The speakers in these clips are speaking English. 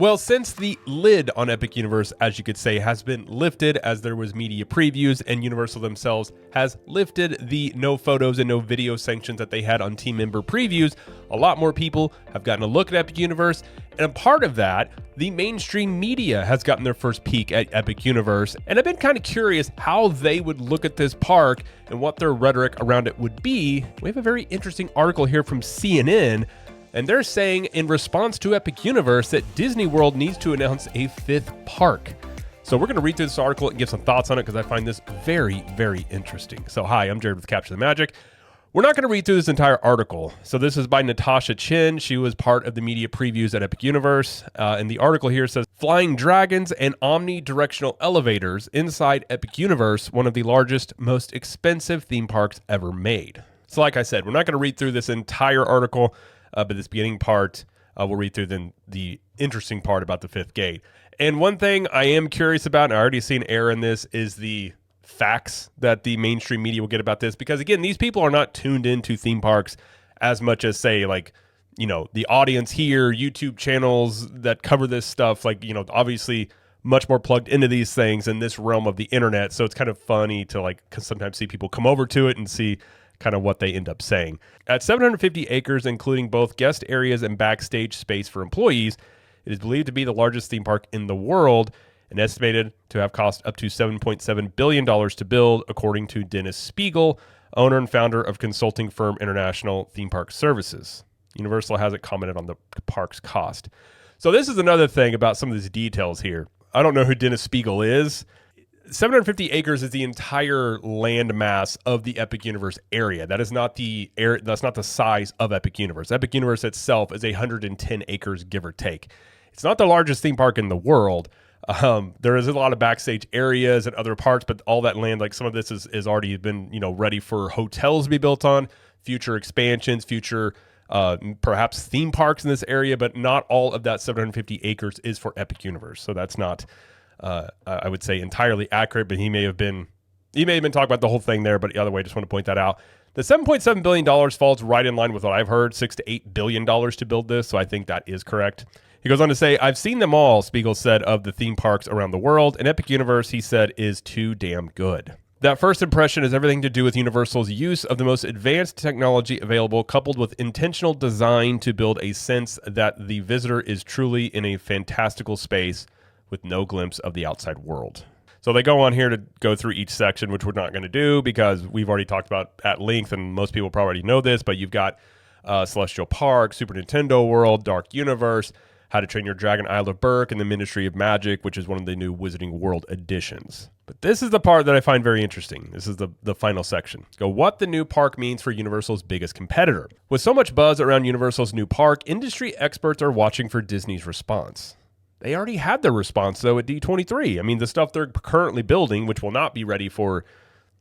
Well, since the lid on Epic Universe, as you could say, has been lifted as there was media previews, and Universal themselves has lifted the no photos and no video sanctions that they had on team member previews, a lot more people have gotten a look at Epic Universe, and a part of that, the mainstream media has gotten their first peek at Epic Universe, and I've been kind of curious how they would look at this park and what their rhetoric around it would be. We have a very interesting article here from CNN, and they're saying in response to Epic Universe that Disney World needs to announce a fifth park. So we're going to read through this article and give some thoughts on it because I find this very, very interesting. So hi, I'm Jared with Capture the Magic. We're not going to read through this entire article. So this is by Natasha Chin. She was part of the media previews at Epic Universe. And the article here says, Flying Dragons and Omnidirectional Elevators inside Epic Universe, one of the largest, most expensive theme parks ever made. So like I said, we're not going to read through this entire article. But this beginning part, we'll read through then the interesting part about the fifth gate. And one thing I am curious about, and I already see an error in this, is the facts that the mainstream media will get about this. Because again, these people are not tuned into theme parks as much as, say, like, you know, the audience here, YouTube channels that cover this stuff, like, you know, obviously much more plugged into these things in this realm of the internet. So it's kind of funny to like sometimes see people come over to it and see kind of what they end up saying. At 750 acres, including both guest areas and backstage space for employees, it is believed to be the largest theme park in the world and estimated to have cost up to $7.7 billion to build, according to Dennis Spiegel, owner and founder of consulting firm International Theme Park Services. Universal hasn't commented on the park's cost. So this is another thing about some of these details here. I don't know who Dennis Spiegel is. 750 acres is the entire land mass of the Epic Universe area. That is not the area, that's not the size of Epic Universe. Epic Universe itself is 110 acres, give or take. It's not the largest theme park in the world. There is a lot of backstage areas and other parts, but all that land, like some of this is already been, you know, ready for hotels to be built on, future expansions, future perhaps theme parks in this area, but not all of that 750 acres is for Epic Universe. So that's not I would say entirely accurate, but he may have been talking about the whole thing there, but the other way, just want to point that out. The $7.7 billion falls right in line with what I've heard, $6 to $8 billion to build this, so I think that is correct. He goes on to say, I've seen them all, Spiegel said, of the theme parks around the world, and Epic Universe, he said, is too damn good. That first impression has everything to do with Universal's use of the most advanced technology available, coupled with intentional design to build a sense that the visitor is truly in a fantastical space with no glimpse of the outside world. So they go on here to go through each section, which we're not going to do because we've already talked about at length, and most people probably already know this, but you've got Celestial Park, Super Nintendo World, Dark Universe, How to Train Your Dragon, Isle of Berk, and the Ministry of Magic, which is one of the new Wizarding World editions. But this is the part that I find very interesting. This is the final section. Go, what the new park means for Universal's biggest competitor. With so much buzz around Universal's new park, industry experts are watching for Disney's response. They already had their response, though, at D23. I mean, the stuff they're currently building, which will not be ready for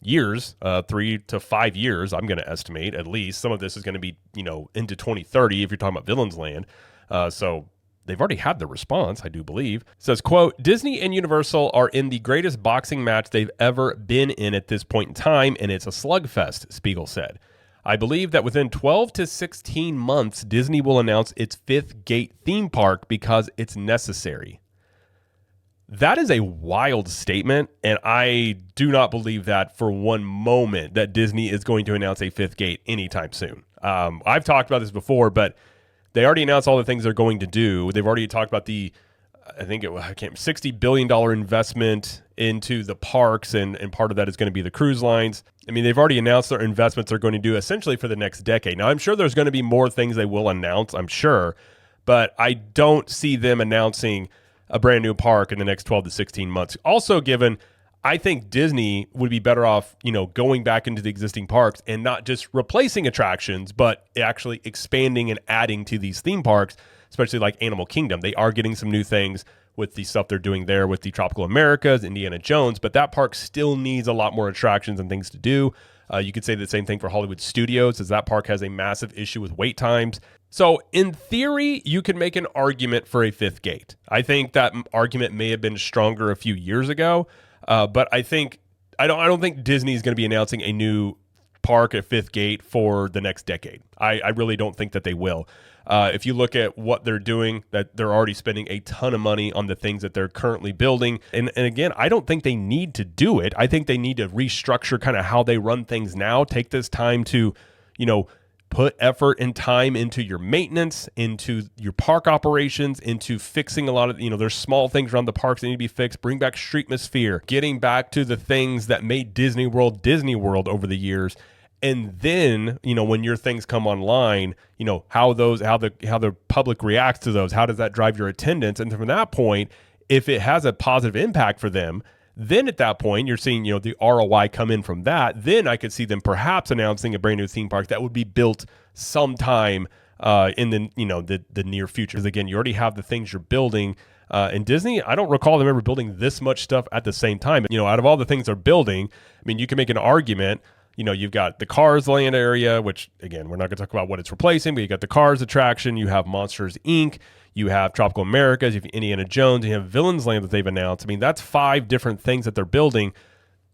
years, 3 to 5 years, I'm going to estimate, at least. Some of this is going to be, you know, into 2030 if you're talking about Villains Land. So they've already had the response, I do believe. It says, quote, Disney and Universal are in the greatest boxing match they've ever been in at this point in time, and it's a slugfest, Spiegel said. I believe that within 12 to 16 months, Disney will announce its fifth gate theme park because it's necessary. That is a wild statement, and I do not believe that for one moment that Disney is going to announce a fifth gate anytime soon. I've talked about this before, but they already announced all the things they're going to do. They've already talked about the, I think it was $60 billion investment into the parks, and part of that is going to be the cruise lines. I mean, they've already announced their investments they're going to do essentially for the next decade. Now, I'm sure there's going to be more things they will announce, I'm sure, but I don't see them announcing a brand new park in the next 12 to 16 months. Also, given I think Disney would be better off, you know, going back into the existing parks and not just replacing attractions, but actually expanding and adding to these theme parks, especially like Animal Kingdom. They are getting some new things with the stuff they're doing there with the Tropical Americas, Indiana Jones, but that park still needs a lot more attractions and things to do. You could say the same thing for Hollywood Studios, as that park has a massive issue with wait times. So in theory, you can make an argument for a fifth gate. I think that argument may have been stronger a few years ago, but I don't think Disney is going to be announcing a new park at Fifth Gate for the next decade. I really don't think that they will. If you look at what they're doing, that they're already spending a ton of money on the things that they're currently building. And again, I don't think they need to do it. I think they need to restructure kind of how they run things now. Take this time to, put effort and time into your maintenance, into your park operations, into fixing a lot of, there's small things around the parks that need to be fixed. Bring back Streetmosphere, getting back to the things that made Disney World over the years. And then, when your things come online, how the public reacts to those, how does that drive your attendance? And from that point, if it has a positive impact for them, then at that point, you're seeing, the ROI come in from that. Then I could see them perhaps announcing a brand new theme park that would be built sometime in the near future. Because again, you already have the things you're building. In Disney, I don't recall them ever building this much stuff at the same time. Out of all the things they're building, you can make an argument. You've got the Cars Land area, which, again, we're not going to talk about what it's replacing, but you got the Cars attraction. You have Monsters, Inc. You have Tropical Americas. You have Indiana Jones. You have Villains Land that they've announced. That's 5 different things that they're building.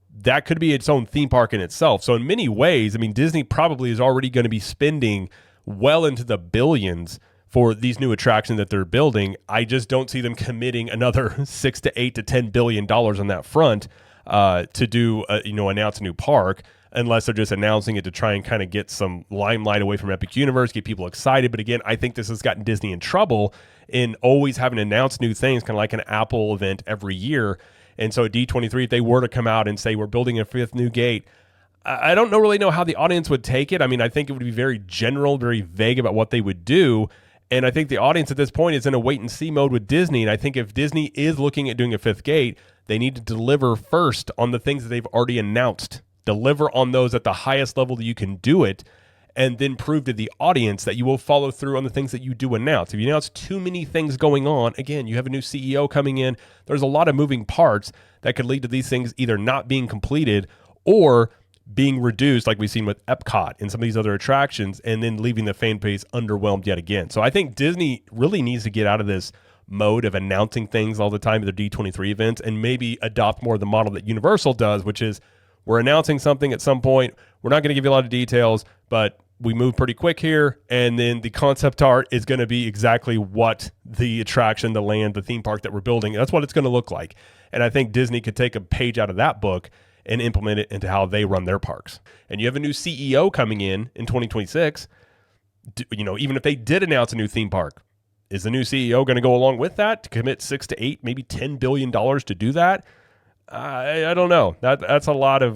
That could be its own theme park in itself. So in many ways, Disney probably is already going to be spending well into the billions for these new attractions that they're building. I just don't see them committing another $6 to $8 to $10 billion on that front to do, announce a new park, unless they're just announcing it to try and kind of get some limelight away from Epic Universe, get people excited. But again, I think this has gotten Disney in trouble in always having to announce new things, kind of like an Apple event every year. And so at D23, if they were to come out and say, we're building a 5th new gate, I don't really know how the audience would take it. I think it would be very general, very vague about what they would do. And I think the audience at this point is in a wait and see mode with Disney. And I think if Disney is looking at doing a 5th gate, they need to deliver first on the things that they've already announced. Deliver on those at the highest level that you can do it, and then prove to the audience that you will follow through on the things that you do announce. If you announce too many things going on, again, you have a new CEO coming in. There's a lot of moving parts that could lead to these things either not being completed or being reduced, like we've seen with Epcot and some of these other attractions, and then leaving the fan base underwhelmed yet again. So I think Disney really needs to get out of this mode of announcing things all the time at their D23 events and maybe adopt more of the model that Universal does, which is we're announcing something at some point. We're not going to give you a lot of details, but we move pretty quick here. And then the concept art is going to be exactly what the attraction, the land, the theme park that we're building, that's what it's going to look like. And I think Disney could take a page out of that book and implement it into how they run their parks. And you have a new CEO coming in 2026. Even if they did announce a new theme park, is the new CEO going to go along with that to commit 6 to 8, maybe $10 billion to do that? I don't know. That's a lot of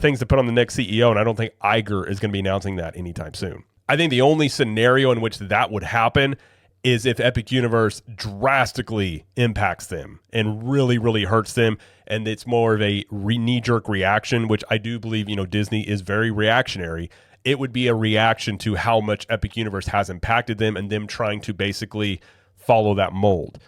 things to put on the next CEO, and I don't think Iger is going to be announcing that anytime soon. I think the only scenario in which that would happen is if Epic Universe drastically impacts them and really, really hurts them, and it's more of a knee-jerk reaction, which I do believe, Disney is very reactionary. It would be a reaction to how much Epic Universe has impacted them and them trying to basically follow that mold.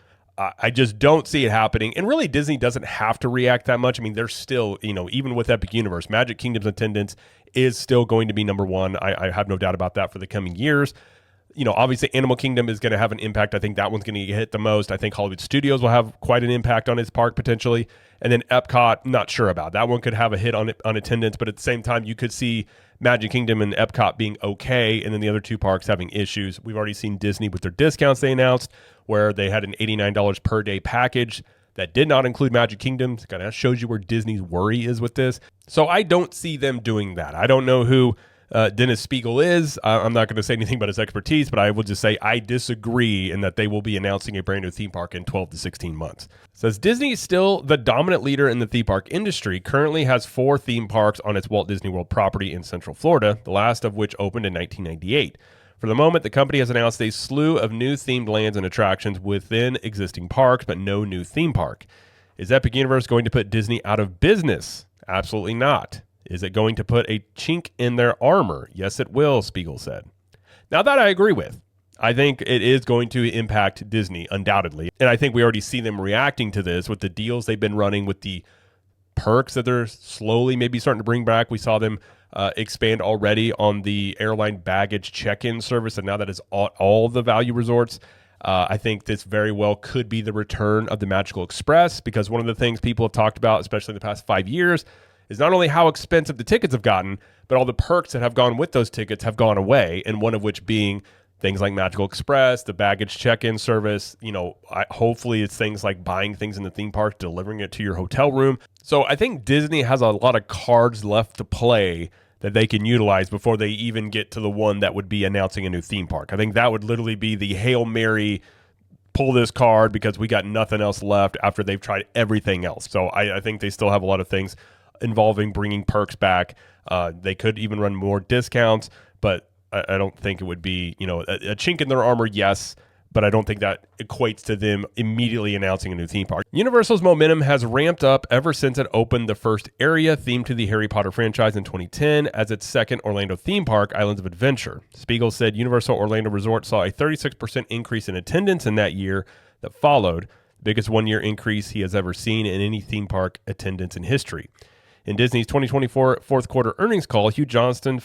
I just don't see it happening. And really, Disney doesn't have to react that much. They're still, even with Epic Universe, Magic Kingdom's attendance is still going to be number one. I have no doubt about that for the coming years. Obviously, Animal Kingdom is going to have an impact. I think that one's going to get hit the most. I think Hollywood Studios will have quite an impact on its park potentially. And then Epcot, not sure about. That one could have a hit on attendance, but at the same time, you could see Magic Kingdom and Epcot being okay, and then the other 2 parks having issues. We've already seen Disney with their discounts they announced, where they had an $89 per day package that did not include Magic Kingdom. It kind of shows you where Disney's worry is with this. So I don't see them doing that. I don't know who Dennis Spiegel is. I'm not going to say anything about his expertise, but I will just say I disagree in that they will be announcing a brand new theme park in 12 to 16 months. It says Disney is still the dominant leader in the theme park industry, currently has 4 theme parks on its Walt Disney World property in Central Florida, the last of which opened in 1998. For the moment, the company has announced a slew of new themed lands and attractions within existing parks, but no new theme park. Is Epic Universe going to put Disney out of business? Absolutely not. Is it going to put a chink in their armor? Yes, it will, Spiegel said. Now that I agree with. I think it is going to impact Disney, undoubtedly. And I think we already see them reacting to this with the deals they've been running, with the perks that they're slowly maybe starting to bring back. We saw them expand already on the airline baggage check-in service, and now that is all the value resorts. I think this very well could be the return of the Magical Express, because one of the things people have talked about, especially in the past 5 years, is not only how expensive the tickets have gotten, but all the perks that have gone with those tickets have gone away, and one of which being things like Magical Express, the baggage check-in service. Hopefully it's things like buying things in the theme park, delivering it to your hotel room. So I think Disney has a lot of cards left to play that they can utilize before they even get to the one that would be announcing a new theme park. I think that would literally be the Hail Mary, pull this card because we got nothing else left after they've tried everything else. So I think they still have a lot of things involving bringing perks back. They could even run more discounts, but I don't think it would be, a chink in their armor, yes, but I don't think that equates to them immediately announcing a new theme park. Universal's momentum has ramped up ever since it opened the first area themed to the Harry Potter franchise in 2010 as its second Orlando theme park, Islands of Adventure. Spiegel said Universal Orlando Resort saw a 36% increase in attendance in that year that followed, the biggest one-year increase he has ever seen in any theme park attendance in history. In Disney's 2024 fourth quarter earnings call, Hugh Johnston,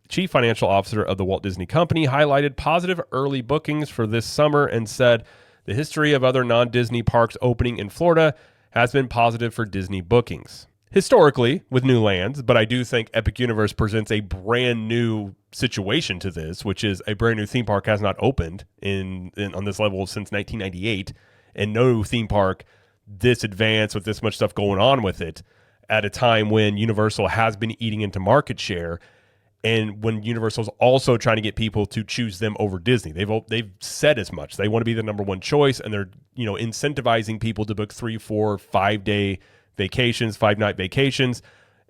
Chief Financial Officer of the Walt Disney Company, highlighted positive early bookings for this summer and said the history of other non-Disney parks opening in Florida has been positive for Disney bookings. Historically, with new lands, but I do think Epic Universe presents a brand new situation to this, which is a brand new theme park has not opened on this level since 1998, and no theme park this advanced with this much stuff going on with it at a time when Universal has been eating into market share. And when Universal's also trying to get people to choose them over Disney, they've said as much. They want to be the number one choice, and they're incentivizing people to book 3, 4, 5-day vacations, 5-night vacations,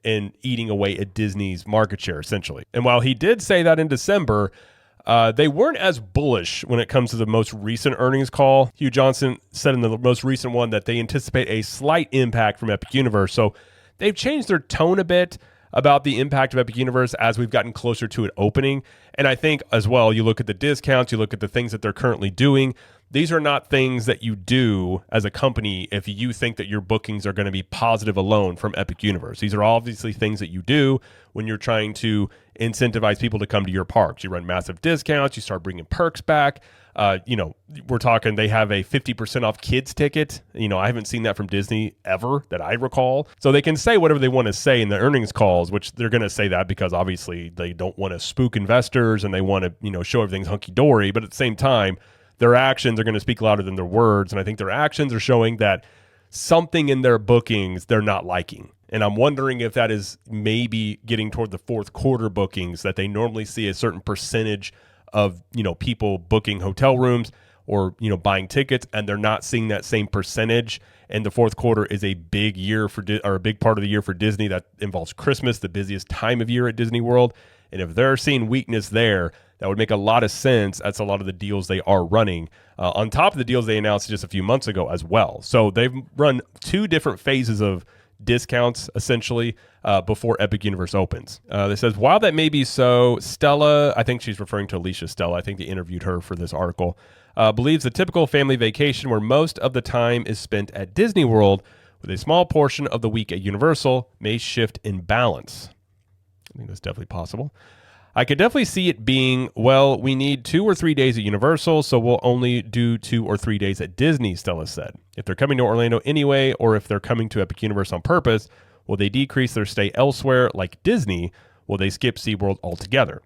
and eating away at Disney's market share essentially. And while he did say that in December, they weren't as bullish when it comes to the most recent earnings call. Hugh Johnson said in the most recent one that they anticipate a slight impact from Epic Universe. So they've changed their tone a bit about the impact of Epic Universe as we've gotten closer to it opening. And I think as well, you look at the discounts, you look at the things that they're currently doing. These are not things that you do as a company if you think that your bookings are going to be positive alone from Epic Universe. These are obviously things that you do when you're trying to incentivize people to come to your parks. You run massive discounts, you start bringing perks back. We're talking they have a 50% off kids ticket. I haven't seen that from Disney ever that I recall. So they can say whatever they want to say in the earnings calls, which they're going to say that because obviously they don't want to spook investors and they want to, show everything's hunky-dory. But at the same time, their actions are going to speak louder than their words. And I think their actions are showing that something in their bookings they're not liking. And I'm wondering if that is maybe getting toward the fourth quarter bookings that they normally see a certain percentage of people booking hotel rooms or buying tickets, and they're not seeing that same percentage. And the fourth quarter is a big year or a big part of the year for Disney that involves Christmas, the busiest time of year at Disney World. And if they're seeing weakness there, that would make a lot of sense. That's a lot of the deals they are running on top of the deals they announced just a few months ago as well. So they've run 2 different phases of discounts essentially before Epic Universe opens. It says, while that may be so, Stella, I think she's referring to Alicia Stella, I think they interviewed her for this article, believes the typical family vacation where most of the time is spent at Disney World with a small portion of the week at Universal may shift in balance. I think that's definitely possible. I could definitely see it being, well, we need 2 or 3 days at Universal, so we'll only do 2 or 3 days at Disney, Stella said. If they're coming to Orlando anyway, or if they're coming to Epic Universe on purpose, will they decrease their stay elsewhere like Disney? Will they skip SeaWorld altogether?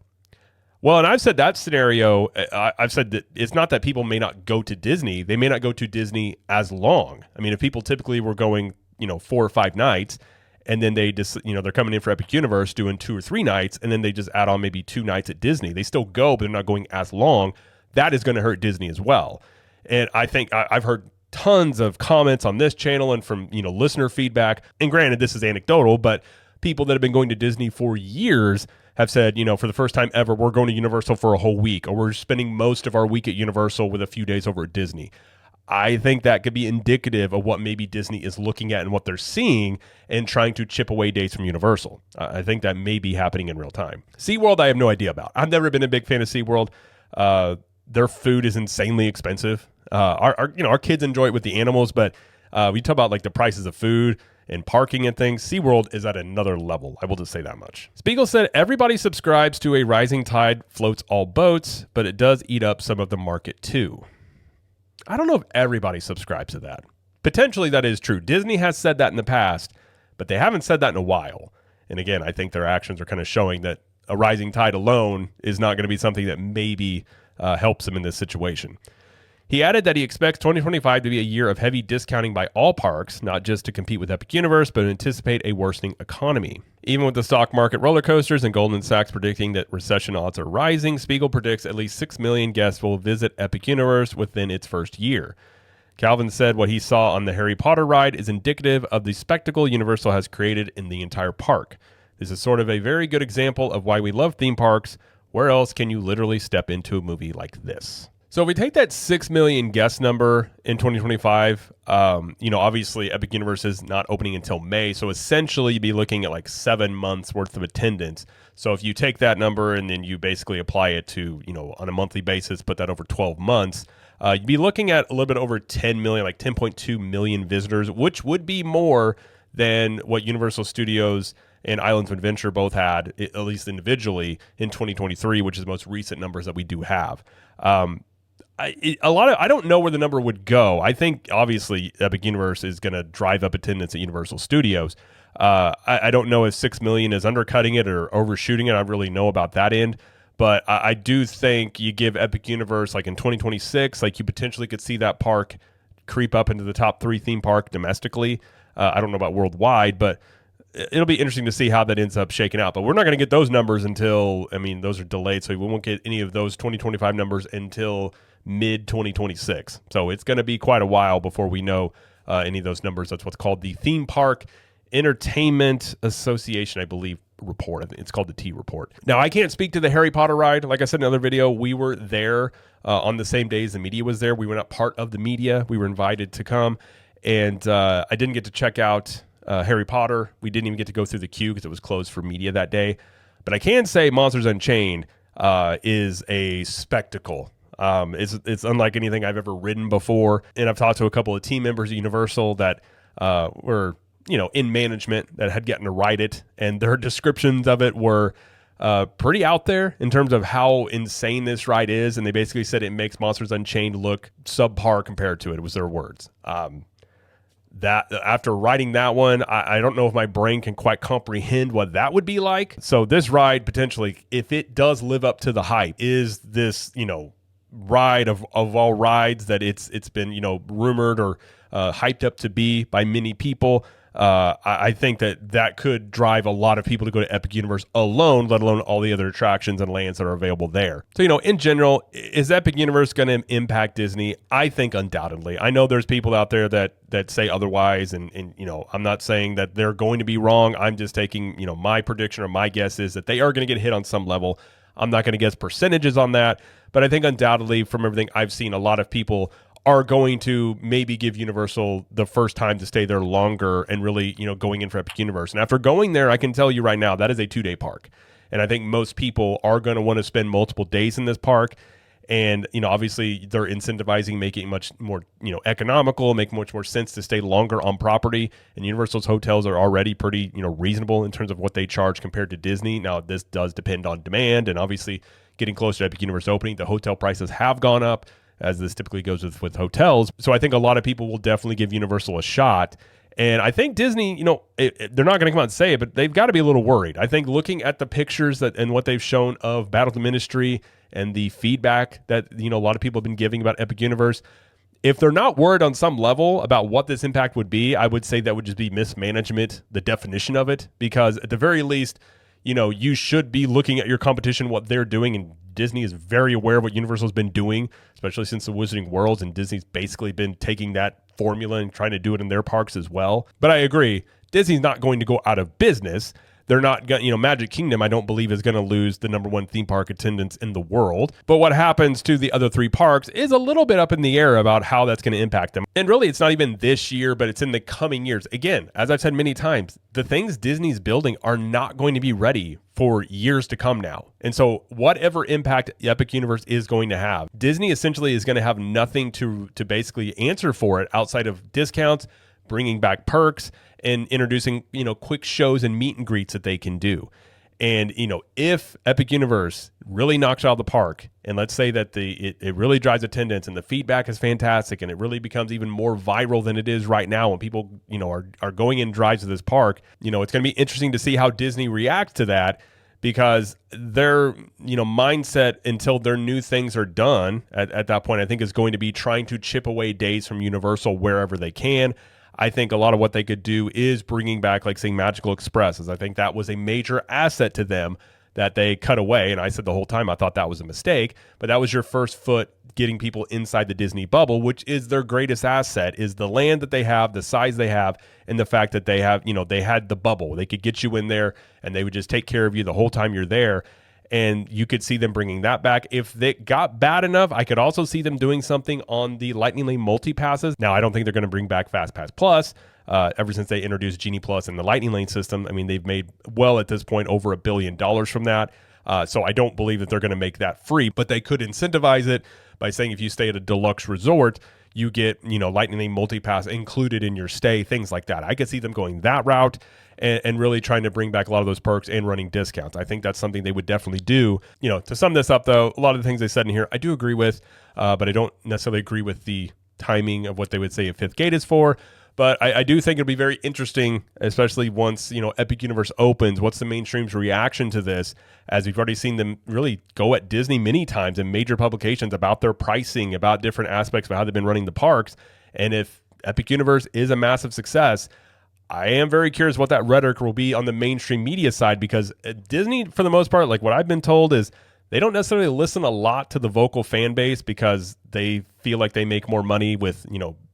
Well, and I've said that scenario, I've said that it's not that people may not go to Disney. They may not go to Disney as long. I mean, if people typically were going, 4 or 5 nights, and then they just, they're coming in for Epic Universe doing 2 or 3 nights, and then they just add on maybe 2 nights at Disney. They still go, but they're not going as long. That is going to hurt Disney as well. And I think I've heard tons of comments on this channel and from, listener feedback. And granted, this is anecdotal, but people that have been going to Disney for years have said, for the first time ever, we're going to Universal for a whole week, or we're spending most of our week at Universal with a few days over at Disney. I think that could be indicative of what maybe Disney is looking at and what they're seeing and trying to chip away dates from Universal. I think that may be happening in real time. SeaWorld, I have no idea about. I've never been a big fan of SeaWorld. Their food is insanely expensive. Our kids enjoy it with the animals, but we talk about like the prices of food and parking and things. SeaWorld is at another level. I will just say that much. Spiegel said everybody subscribes to a rising tide floats all boats, but it does eat up some of the market too. I don't know if everybody subscribes to that. Potentially that is true. Disney has said that in the past, but they haven't said that in a while. And again, I think their actions are kind of showing that a rising tide alone is not going to be something that maybe helps them in this situation. He added that he expects 2025 to be a year of heavy discounting by all parks, not just to compete with Epic Universe, but to anticipate a worsening economy. Even with the stock market roller coasters and Goldman Sachs predicting that recession odds are rising, Spiegel predicts at least 6 million guests will visit Epic Universe within its first year. Calvin said what he saw on the Harry Potter ride is indicative of the spectacle Universal has created in the entire park. This is sort of a very good example of why we love theme parks. Where else can you literally step into a movie like this? So if we take that 6 million guest number in 2025, obviously Epic Universe is not opening until May. So essentially you'd be looking at like 7 months worth of attendance. So if you take that number and then you basically apply it to, on a monthly basis, put that over 12 months, you'd be looking at a little bit over 10 million, like 10.2 million visitors, which would be more than what Universal Studios and Islands of Adventure both had, at least individually, in 2023, which is the most recent numbers that we do have. I don't know where the number would go. I think obviously Epic Universe is going to drive up attendance at Universal Studios. I don't know if 6 million is undercutting it or overshooting it. I don't really know about that end, but I do think you give Epic Universe like in 2026, like you potentially could see that park creep up into the top 3 theme park domestically. I don't know about worldwide, but it'll be interesting to see how that ends up shaking out. But we're not going to get those numbers until, those are delayed, so we won't get any of those 2025 numbers until mid 2026. So it's going to be quite a while before we know any of those numbers. That's what's called the Theme Park Entertainment Association, I believe, report. I think it's called the T report. Now, I can't speak to the Harry Potter ride. Like I said in another video, we were there on the same days the media was there. We were not part of the media. We were invited to come, and I didn't get to check out Harry Potter. We didn't even get to go through the queue because it was closed for media that day. But I can say Monsters Unchained is a spectacle. It's unlike anything I've ever ridden before. And I've talked to a couple of team members at Universal that were, in management that had gotten to ride it. And their descriptions of it were pretty out there in terms of how insane this ride is. And they basically said it makes Monsters Unchained look subpar compared to it. It was their words. That after riding that one, I don't know if my brain can quite comprehend what that would be like. So this ride potentially, if it does live up to the hype, is this, ride of all rides that it's been rumored or hyped up to be by many people. I think that could drive a lot of people to go to Epic Universe alone, let alone all the other attractions and lands that are available there. So, in general, is Epic Universe going to impact Disney? I think undoubtedly. I know there's people out there that say otherwise, and I'm not saying that they're going to be wrong. I'm just taking, my prediction or my guess is that they are going to get hit on some level. I'm not going to guess percentages on that, but I think undoubtedly from everything I've seen, a lot of people are going to maybe give Universal the first time to stay there longer and really, going in for Epic Universe. And after going there, I can tell you right now, that is a 2-day park. And I think most people are going to want to spend multiple days in this park. And, obviously they're incentivizing, making it much more, economical, make much more sense to stay longer on property. And Universal's hotels are already pretty, reasonable in terms of what they charge compared to Disney. Now, this does depend on demand. And obviously getting closer to Epic Universe opening, the hotel prices have gone up, as this typically goes with hotels. So I think a lot of people will definitely give Universal a shot. And I think Disney, they're not going to come out and say it, but they've got to be a little worried. I think looking at the pictures and what they've shown of Battle of the Ministry and the feedback that, a lot of people have been giving about Epic Universe, if they're not worried on some level about what this impact would be, I would say that would just be mismanagement, the definition of it. Because at the very least, you should be looking at your competition, what they're doing, and Disney is very aware of what Universal's been doing, especially since the Wizarding Worlds, and Disney's basically been taking that formula and trying to do it in their parks as well. But I agree, Disney's not going to go out of business. They're not going, Magic Kingdom, I don't believe is going to lose the #1 theme park attendance in the world. But what happens to the other 3 parks is a little bit up in the air about how that's going to impact them. And really, it's not even this year, but it's in the coming years. Again, as I've said many times, the things Disney's building are not going to be ready for years to come now. And so whatever impact Epic Universe is going to have, Disney essentially is going to have nothing to basically answer for it outside of discounts, bringing back perks, and introducing, quick shows and meet and greets that they can do. And, if Epic Universe really knocks it out of the park, and let's say that it really drives attendance and the feedback is fantastic and it really becomes even more viral than it is right now when people, are going in drives to this park, it's going to be interesting to see how Disney reacts to that, because their, mindset until their new things are done at that point, I think is going to be trying to chip away days from Universal wherever they can. I think a lot of what they could do is bringing back, like saying Magical Express, as I think that was a major asset to them that they cut away. And I said the whole time I thought that was a mistake, but that was your first foot getting people inside the Disney bubble, which is their greatest asset, is the land that they have, the size they have, and the fact that they have, they had the bubble. They could get you in there and they would just take care of you the whole time you're there. And you could see them bringing that back. If they got bad enough, I could also see them doing something on the Lightning Lane multi-passes. Now, I don't think they're going to bring back FastPass Plus. Ever since they introduced Genie Plus and the Lightning Lane system, I mean, they've made, well, at this point, over $1 billion from that. So I don't believe that they're going to make that free, but they could incentivize it by saying if you stay at a deluxe resort, you get, Lightning Lane multi-pass included in your stay, things like that. I could see them going that route and really trying to bring back a lot of those perks and running discounts. I think that's something they would definitely do. To sum this up, though, a lot of the things they said in here, I do agree with, but I don't necessarily agree with the timing of what they would say a fifth gate is for. But I do think it'll be very interesting, especially once, Epic Universe opens. What's the mainstream's reaction to this? As we've already seen them really go at Disney many times in major publications about their pricing, about different aspects of how they've been running the parks. And if Epic Universe is a massive success, I am very curious what that rhetoric will be on the mainstream media side, because Disney, for the most part, like what I've been told, is they don't necessarily listen a lot to the vocal fan base because they feel like they make more money with,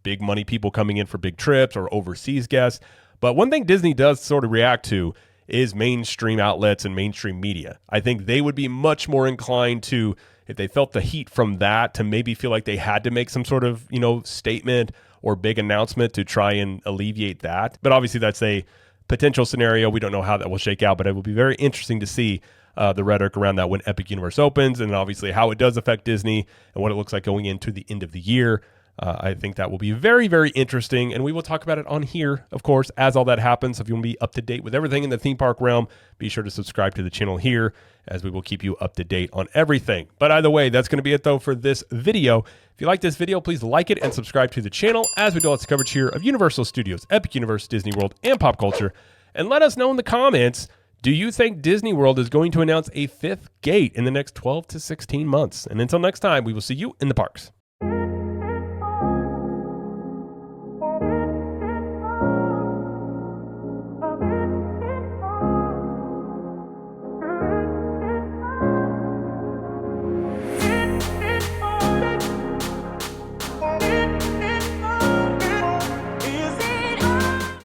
big money people coming in for big trips or overseas guests. But one thing Disney does sort of react to is mainstream outlets and mainstream media. I think they would be much more inclined to, if they felt the heat from that, to maybe feel like they had to make some sort of, statement or big announcement to try and alleviate that. But obviously that's a potential scenario. We don't know how that will shake out, but it will be very interesting to see the rhetoric around that when Epic Universe opens, and obviously how it does affect Disney and what it looks like going into the end of the year. I think that will be very, very interesting, and we will talk about it on here, of course, as all that happens. So if you want to be up to date with everything in the theme park realm, be sure to subscribe to the channel here, as we will keep you up to date on everything. But either way, that's going to be it, though, for this video. If you like this video, please like it and subscribe to the channel, as we do lots of coverage here of Universal Studios, Epic Universe, Disney World, and pop culture. And let us know in the comments, do you think Disney World is going to announce a fifth gate in the next 12 to 16 months? And until next time, we will see you in the parks.